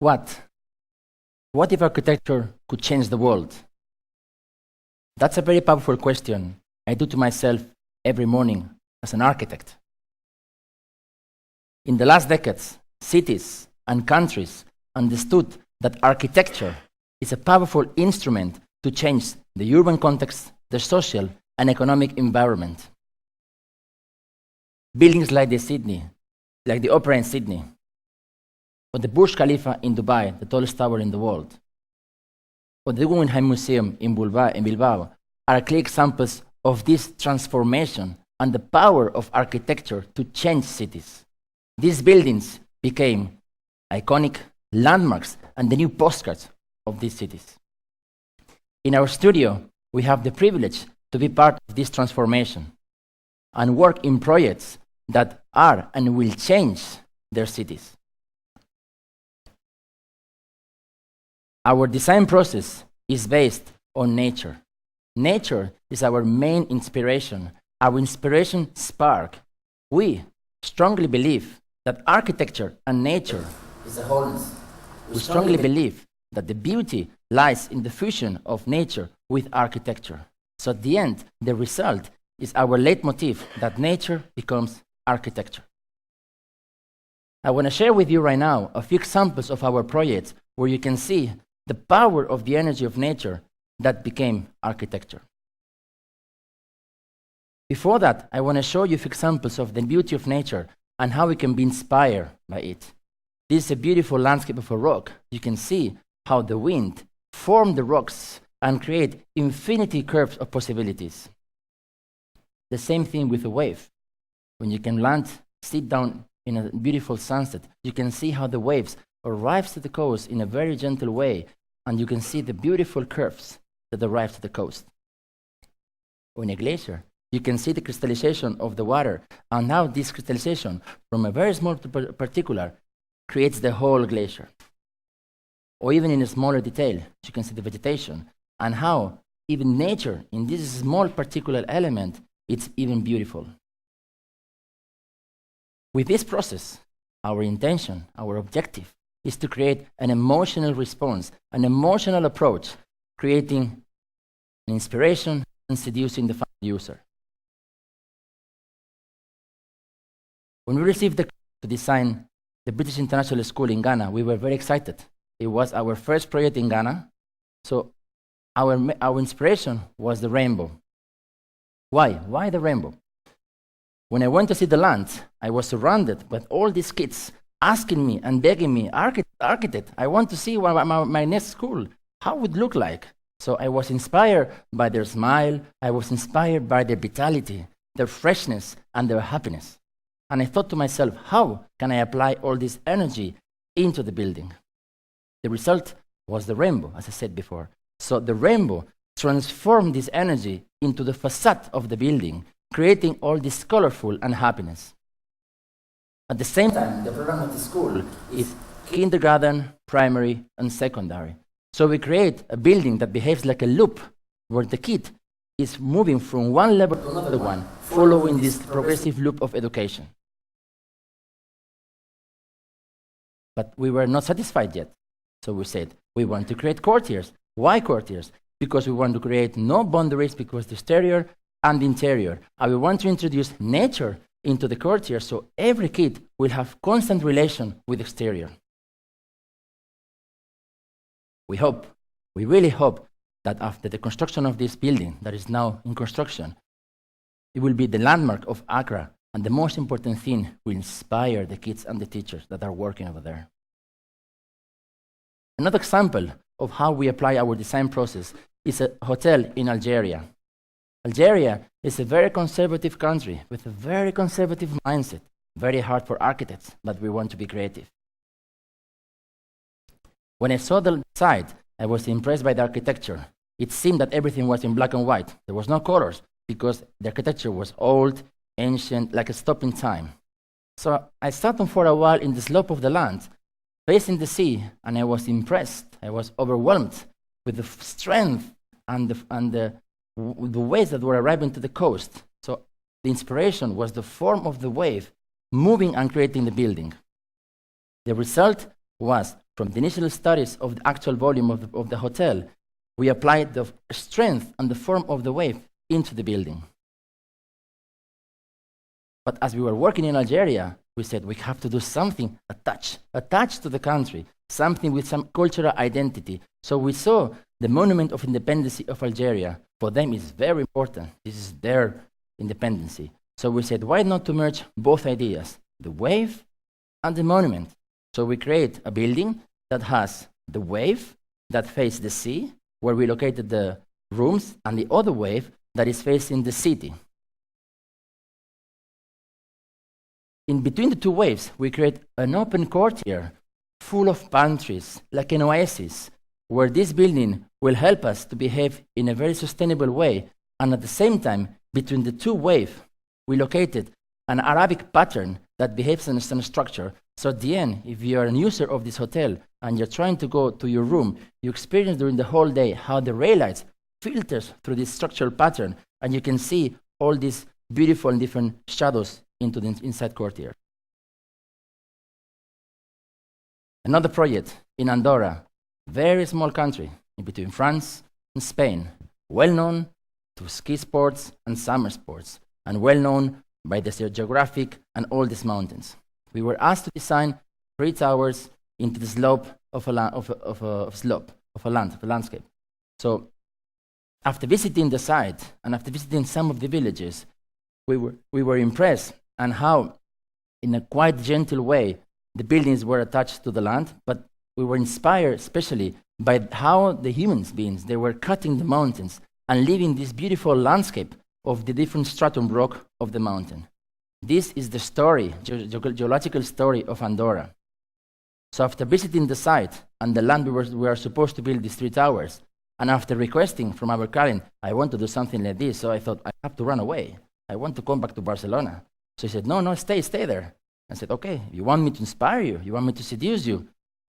What? What if architecture could change the world? That's a very powerful question I do to myself every morning as an architect. In the last decades, cities and countries understood that architecture is a powerful instrument to change the urban context, the social and economic environment. Buildings like the Opera in Sydney, or the Burj Khalifa in Dubai, the tallest tower in the world, or the Guggenheim Museum in Bilbao, are clear examples of this transformation and the power of architecture to change cities. These buildings became iconic landmarks and the new postcards of these cities. In our studio, we have the privilege to be part of this transformation and work in projects that are and will change their cities. Our design process is based on nature. Nature is our main inspiration, our inspiration spark. We strongly believe that architecture and nature is a wholeness. We strongly believe that the beauty lies in the fusion of nature with architecture. So at the end, the result is our leitmotif that nature becomes architecture. I want to share with you right now a few examples of our projects where you can see the power of the energy of nature that became architecture. Before that, I want to show you a few examples of the beauty of nature and how we can be inspired by it. This is a beautiful landscape of a rock. You can see how the wind formed the rocks and create infinity curves of possibilities. The same thing with a wave. When you can land, sit down in a beautiful sunset, you can see how the waves arrive to the coast in a very gentle way, and you can see the beautiful curves that arrive to the coast. Or in a glacier, you can see the crystallization of the water, and now this crystallization from a very small particular creates the whole glacier. Or even in a smaller detail, you can see the vegetation, and how even nature, in this small particular element, it's even beautiful. With this process, our intention, our objective, is to create an emotional response, an emotional approach, creating an inspiration and seducing the final user. When we received the to design the British International School in Ghana, we were very excited. It was our first project in Ghana, so our inspiration was the rainbow. Why? Why the rainbow? When I went to see the land, I was surrounded by all these kids asking me and begging me, architect, I want to see my next school, how it would look like. So I was inspired by their smile, I was inspired by their vitality, their freshness, and their happiness. And I thought to myself, how can I apply all this energy into the building? The result was the rainbow, as I said before. So the rainbow transformed this energy into the facade of the building, creating all this colorful and happiness. At the same time, the program of the school is kindergarten, primary, and secondary. So we create a building that behaves like a loop, where the kid is moving from one level to another one, following this progressive loop of education. But we were not satisfied yet. So we said, we want to create courtiers. Why courtiers? Because we want to create no boundaries between the exterior and the interior. And we want to introduce nature into the courtier so every kid will have constant relation with the exterior. We really hope that after the construction of this building that is now in construction, it will be the landmark of Accra, and the most important thing, will inspire the kids and the teachers that are working over there. Another example of how we apply our design process is a hotel in Algeria. Algeria is a very conservative country with a very conservative mindset, very hard for architects, but we want to be creative. When I saw the site, I was impressed by the architecture. It seemed that everything was in black and white. There was no colors because the architecture was old, ancient, like a stop in time. So I sat on for a while in the slope of the land, facing the sea, and I was impressed. I was overwhelmed with the strength and the waves that were arriving to the coast. So the inspiration was the form of the wave moving and creating the building. The result was from the initial studies of the actual volume of the hotel, we applied the strength and the form of the wave into the building. But as we were working in Algeria, we said we have to do something attached to the country, something with some cultural identity. So we saw the Monument of Independence of Algeria. For them, is very important. This is their independence. So we said, why not to merge both ideas, the wave and the monument? So we create a building that has the wave that faces the sea, where we located the rooms, and the other wave that is facing the city. In between the two waves, we create an open courtyard full of pantries, like an oasis, where this building will help us to behave in a very sustainable way. And at the same time, between the two waves, we located an Arabic pattern that behaves in some structure. So at the end, if you are a user of this hotel and you're trying to go to your room, you experience during the whole day how the ray lights filters through this structural pattern, and you can see all these beautiful and different shadows into the inside courtyard. Another project in Andorra, very small country in between France and Spain, well known to ski sports and summer sports, and well known by the geographic and all these mountains. We were asked to design 3 towers into the slope of a landscape. So after visiting the site and after visiting some of the villages, we were impressed and how, in a quite gentle way, the buildings were attached to the land, but we were inspired especially by how the human beings, they were cutting the mountains and leaving this beautiful landscape of the different stratum rock of the mountain. This is the story, geological story of Andorra. So after visiting the site and the land we were supposed to build these 3 towers, and after requesting from our client, I want to do something like this, so I thought, I have to run away. I want to come back to Barcelona. So he said, no, stay there. I said, okay, you want me to inspire you? You want me to seduce you?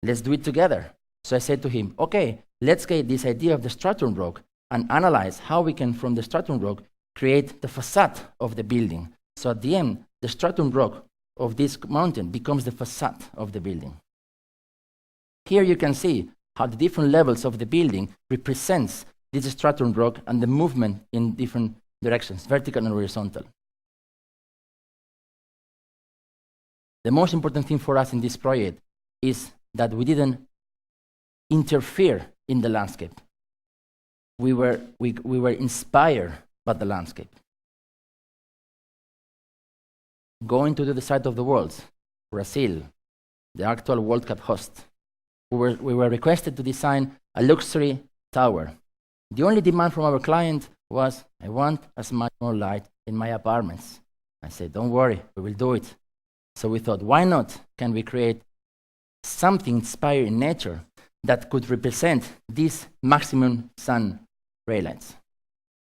Let's do it together. So I said to him, okay, let's get this idea of the stratum rock and analyze how we can, from the stratum rock, create the facade of the building. So at the end, the stratum rock of this mountain becomes the facade of the building. Here you can see how the different levels of the building represents this stratum rock and the movement in different directions, vertical and horizontal. The most important thing for us in this project is that we didn't interfere in the landscape. We were inspired by the landscape. Going to the other side of the world, Brazil, the actual World Cup host, we were requested to design a luxury tower. The only demand from our client was, I want as much more light in my apartments. I said, don't worry, we will do it. So we thought, why not can we create something inspired in nature that could represent these maximum sun ray lights?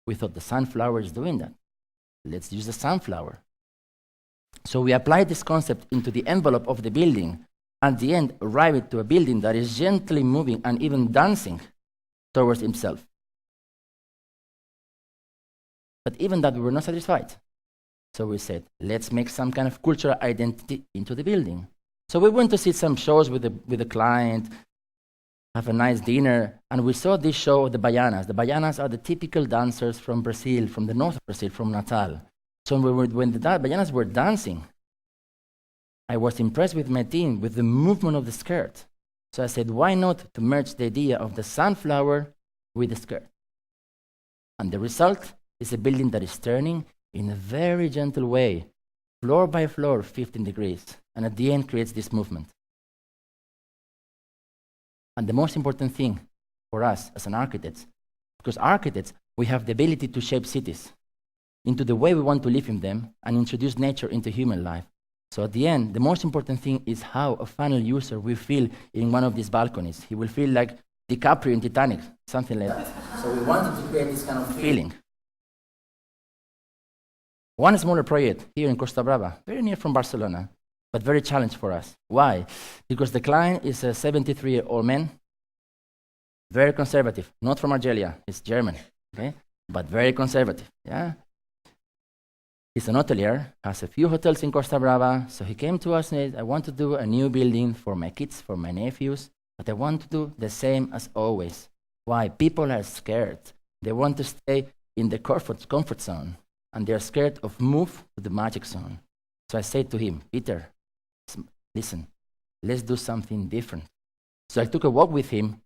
We thought the sunflower is doing that. Let's use the sunflower. So we applied this concept into the envelope of the building. At the end, arrived to a building that is gently moving and even dancing towards himself. But even that, we were not satisfied. So we said, let's make some kind of cultural identity into the building. So we went to see some shows with the client, have a nice dinner, and we saw this show of the baianas. The baianas are the typical dancers from Brazil, from the north of Brazil, from Natal. So when the baianas were dancing, I was impressed with my team, with the movement of the skirt. So I said, why not to merge the idea of the sunflower with the skirt? And the result is a building that is turning in a very gentle way, floor by floor, 15 degrees, and at the end creates this movement. And the most important thing for us as an architects, because architects, we have the ability to shape cities into the way we want to live in them and introduce nature into human life. So at the end, the most important thing is how a final user will feel in one of these balconies. He will feel like DiCaprio in Titanic, something like that. So we wanted to create this kind of feeling. One smaller project here in Costa Brava, very near from Barcelona, but very challenging for us. Why? Because the client is a 73-year-old man, very conservative, not from Algeria, he's German, okay? But very conservative, yeah? He's an hotelier, has a few hotels in Costa Brava, so he came to us and said, I want to do a new building for my kids, for my nephews, but I want to do the same as always. Why? People are scared. They want to stay in the comfort zone, and they're scared of move to the magic zone. So I said to him, Peter, listen, let's do something different. So I took a walk with him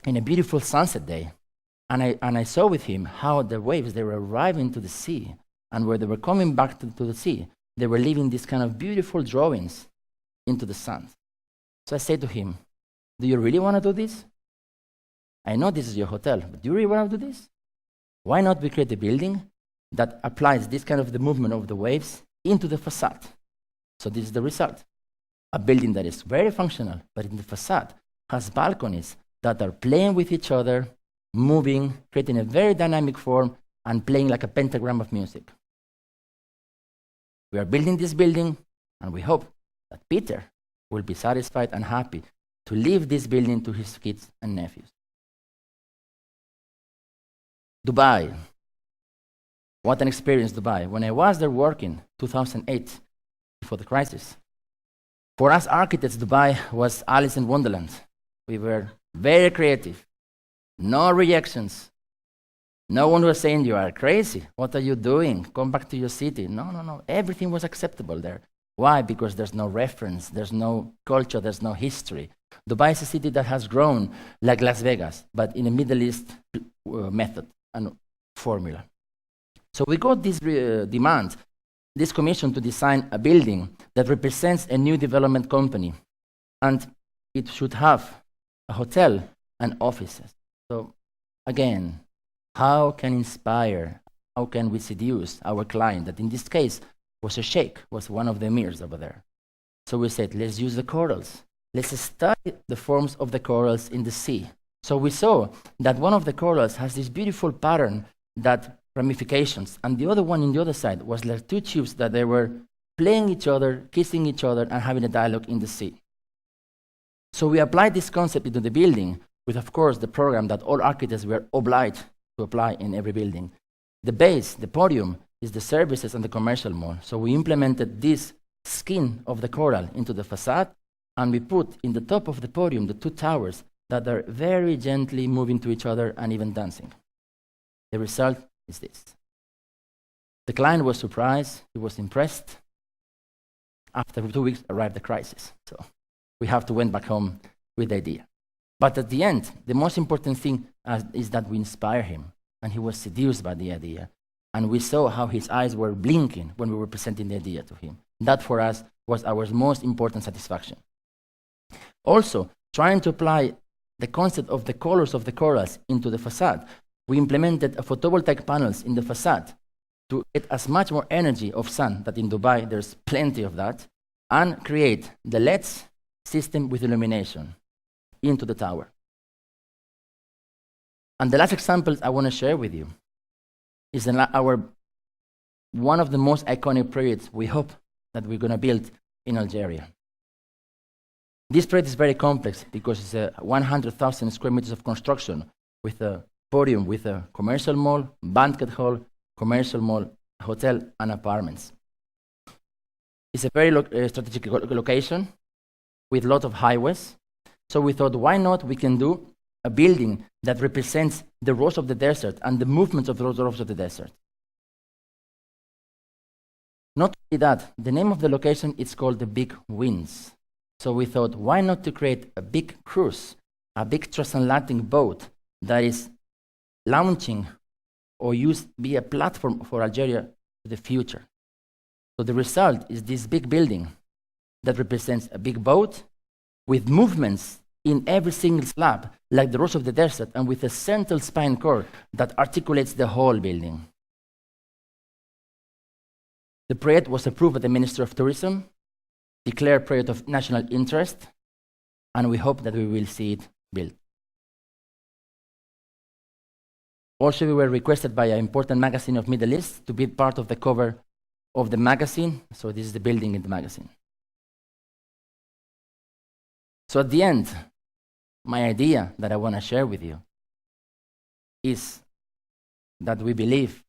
in a beautiful sunset day, and I saw with him how the waves, they were arriving to the sea, and where they were coming back to the sea, they were leaving these kind of beautiful drawings into the sand. So I said to him, do you really want to do this? I know this is your hotel, but do you really want to do this? Why not we create a building that applies this kind of the movement of the waves into the facade? So this is the result. A building that is very functional, but in the facade has balconies that are playing with each other, moving, creating a very dynamic form, and playing like a pentagram of music. We are building this building, and we hope that Peter will be satisfied and happy to leave this building to his kids and nephews. Dubai. What an experience, Dubai. When I was there working, 2008, before the crisis, for us architects, Dubai was Alice in Wonderland. We were very creative. No rejections. No one was saying, you are crazy. What are you doing? Come back to your city. No. Everything was acceptable there. Why? Because there's no reference, there's no culture, there's no history. Dubai is a city that has grown like Las Vegas, but in a Middle East method and formula. So we got this demand, this commission to design a building that represents a new development company. And it should have a hotel and offices. So again, how can inspire, how can we seduce our client, that in this case was a sheikh, was one of the emirs over there. So we said, let's use the corals. Let's study the forms of the corals in the sea. So we saw that one of the corals has this beautiful pattern, that ramifications, and the other one in the other side was like two tubes that they were playing each other, kissing each other, and having a dialogue in the sea. So we applied this concept into the building with, of course, the program that all architects were obliged to apply in every building. The base, the podium, is the services and the commercial mall. So we implemented this skin of the coral into the facade, and we put in the top of the podium the two towers that are very gently moving to each other and even dancing. The result is this. The client was surprised, he was impressed. After 2 weeks arrived the crisis. So we have to went back home with the idea. But at the end, the most important thing is that we inspire him, and he was seduced by the idea. And we saw how his eyes were blinking when we were presenting the idea to him. That for us was our most important satisfaction. Also, trying to apply the concept of the colors of the corals into the facade, we implemented a photovoltaic panels in the facade to get as much more energy of sun, that in Dubai there's plenty of that, and create the LEDs system with illumination into the tower. And the last example I want to share with you is one of the most iconic projects we hope that we're going to build in Algeria. This project is very complex because it's a 100,000 square meters of construction with a podium, with a commercial mall, banquet hall, commercial mall, hotel, and apartments. It's a very strategic location with a lot of highways. So we thought, why not we can do a building that represents the rose of the desert and the movements of the rose of the desert. Not only that, the name of the location is called the Big Winds. So we thought, why not to create a big cruise, a big transatlantic boat that is launching or be a platform for Algeria to the future. So the result is this big building that represents a big boat with movements in every single slab, like the rose of the desert, and with a central spine core that articulates the whole building. The project was approved by the Minister of Tourism, declared project of national interest, and we hope that we will see it built. Also, we were requested by an important magazine of Middle East to be part of the cover of the magazine, so this is the building in the magazine. So at the end, my idea that I want to share with you is that we believe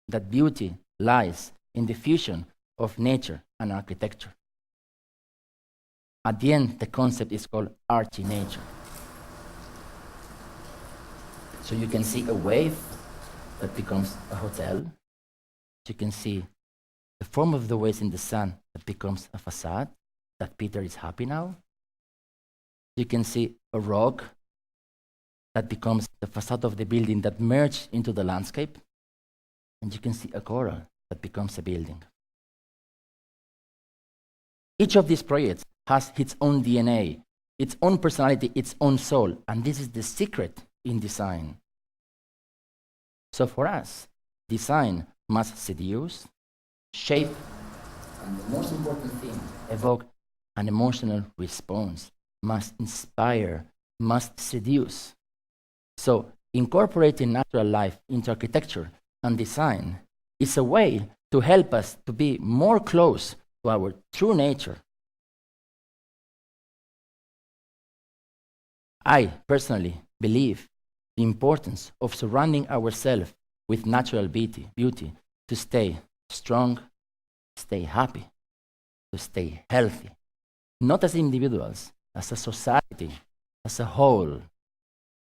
that beauty lies in the fusion of nature and architecture. At the end, the concept is called archi-nature. So you can see a wave that becomes a hotel. You can see the form of the waves in the sun that becomes a facade, that Peter is happy now. You can see a rock that becomes the facade of the building that merges into the landscape. And you can see a coral that becomes a building. Each of these projects has its own DNA, its own personality, its own soul, and this is the secret in design. So for us, design must seduce, shape, and the most important thing, evoke an emotional response, must inspire, must seduce. So incorporating natural life into architecture and design is a way to help us to be more close to our true nature. I personally believe the importance of surrounding ourselves with natural beauty to stay strong, stay happy, to stay healthy, not as individuals, as a society, as a whole.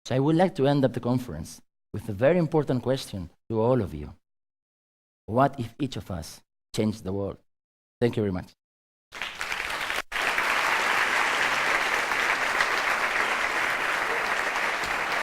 So I would like to end up the conference with a very important question to all of you. What if each of us changed the world? Thank you very much.